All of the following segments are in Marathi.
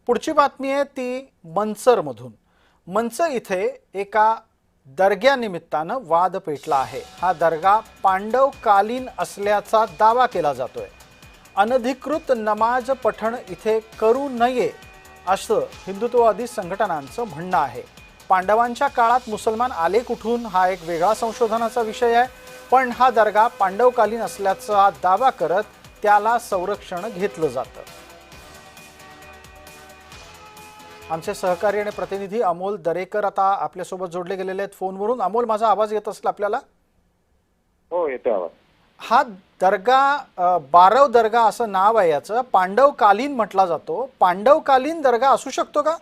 पुढची बातमी आहे ती मंचरमधून। मंच इथे एका दर्ग्यानिमित्तानं वाद पेटला आहे। हा दर्गा पांडवकालीन असल्याचा दावा केला जातोय। अनधिकृत नमाज पठण इथे करू नये असं हिंदुत्ववादी संघटनांचं म्हणणं आहे। पांडवांच्या काळात मुसलमान आले कुठून हा एक वेगळा संशोधनाचा विषय आहे, पण हा दर्गा पांडवकालीन असल्याचा दावा करत त्याला संरक्षण घेतलं जातं। आमचे सहकारी आणि प्रतिनिधी अमोल दरेकर आता आपल्यासोबत जोडले गेलेले आहेत फोनवरून। अमोल, माझा आवाज येत असेल आपल्याला? हो, येतो आवाज। हा दर्गा बारव दर्गा असं नाव आहे याचं, पांडवकालीन म्हटला जातो। पांडवकालीन दर्गा असू शकतो का?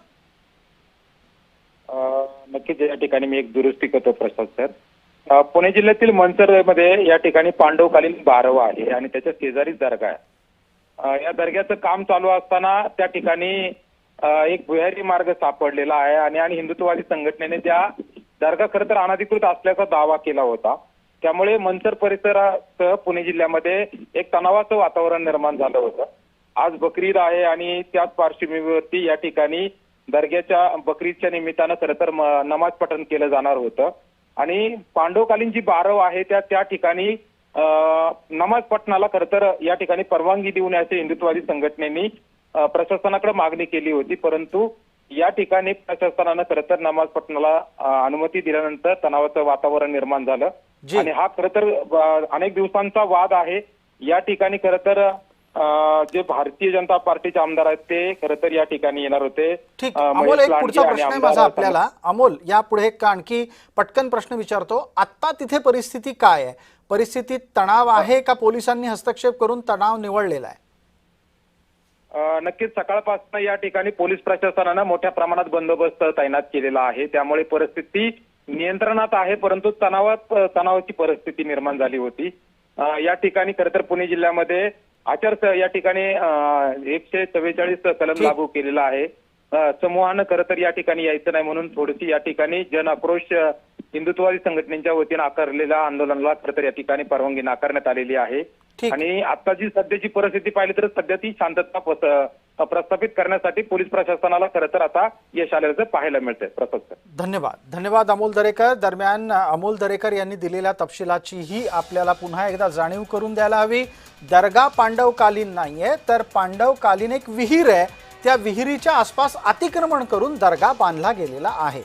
नक्कीच या ठिकाणी मी एक दुरुस्ती करतो प्रसाद सर। पुणे जिल्ह्यातील मंचर मध्ये या ठिकाणी पांडवकालीन बारव आहे आणि त्याच्या शेजारीच दर्गा आहे। या दर्ग्याचं काम चालू असताना त्या ठिकाणी एक भुयारी मार्ग सापडलेला आहे आणि हिंदुत्ववादी संघटनेने त्या दर्गा खरं तर अनधिकृत असल्याचा दावा केला होता। त्यामुळे मंचर परिसरासह पुणे जिल्ह्यामध्ये एक तणावाचं वातावरण निर्माण झालं होतं। आज बकरी ईद आहे आणि त्याच पार्श्वभूमीवरती या ठिकाणी दर्ग्याच्या बकरी ईदच्या निमित्तानं खरं तर नमाज पठण केलं जाणार होतं आणि पांडवकालीन जी बारव आहे त्या ठिकाणी नमाज पठणाला खरं तर या ठिकाणी परवानगी देऊ नये असे हिंदुत्ववादी संघटनेनी प्रशासनाकडे मागणी केली होती, परंतु या ठिकाणी प्रशासनानं खरं तर नमाज पठणाला अनुमती दिल्यानंतर तणावाचं वातावरण निर्माण झालं आणि हा खरं तर अनेक दिवसांचा वाद आहे। या ठिकाणी खरं तर जे भारतीय जनता पार्टीचे आमदार आहेत ते खरं तर या ठिकाणी येणार होते। ठीक, अमोल, एक पुढचा प्रश्न आहे माझा आपल्याला। अमोल, यापुढे एक आणखी पटकन प्रश्न विचारतो। आता तिथे परिस्थिती काय आहे? परिस्थितीत तणाव आहे का पोलिसांनी हस्तक्षेप करून तणाव निवळलेला आहे? नक्कीच सकाळपासून या ठिकाणी पोलीस प्रशासनानं मोठ्या प्रमाणात बंदोबस्त तैनात केलेला आहे, त्यामुळे परिस्थिती नियंत्रणात आहे, परंतु तणावाची परिस्थिती निर्माण झाली होती। या ठिकाणी खरं तर पुणे जिल्ह्यामध्ये या ठिकाणी 144 कलम लागू केलेला आहे। समूहानं खरं तर या ठिकाणी यायचं नाही म्हणून थोडीशी या ठिकाणी जन आक्रोश हिंदुत्ववादी संघटनेच्या वतीनं आकारलेल्या आंदोलनाला खरं तर या ठिकाणी परवानगी नाकारण्यात आलेली आहे आणि आता जी सध्याची परिस्थिती पाहिली तर सध्या ती शांतता प्रस्थापित करण्यासाठी पोलीस प्रशासनाला खरं तर आता यश आल्याचं पाहायला मिळतंय। प्रसाद, धन्यवाद अमोल दरेकर। दरम्यान अमोल दरेकर यांनी दिलेल्या तपशिलाचीही आपल्याला पुन्हा एकदा जाणीव करून द्यायला हवी। दर्गा पांडवकालीन नाहीये, तर पांडवकालीन एक विहीर आहे, त्या विहिरीच्या आसपास अतिक्रमण करून दर्गा बांधला गेलेला आहे।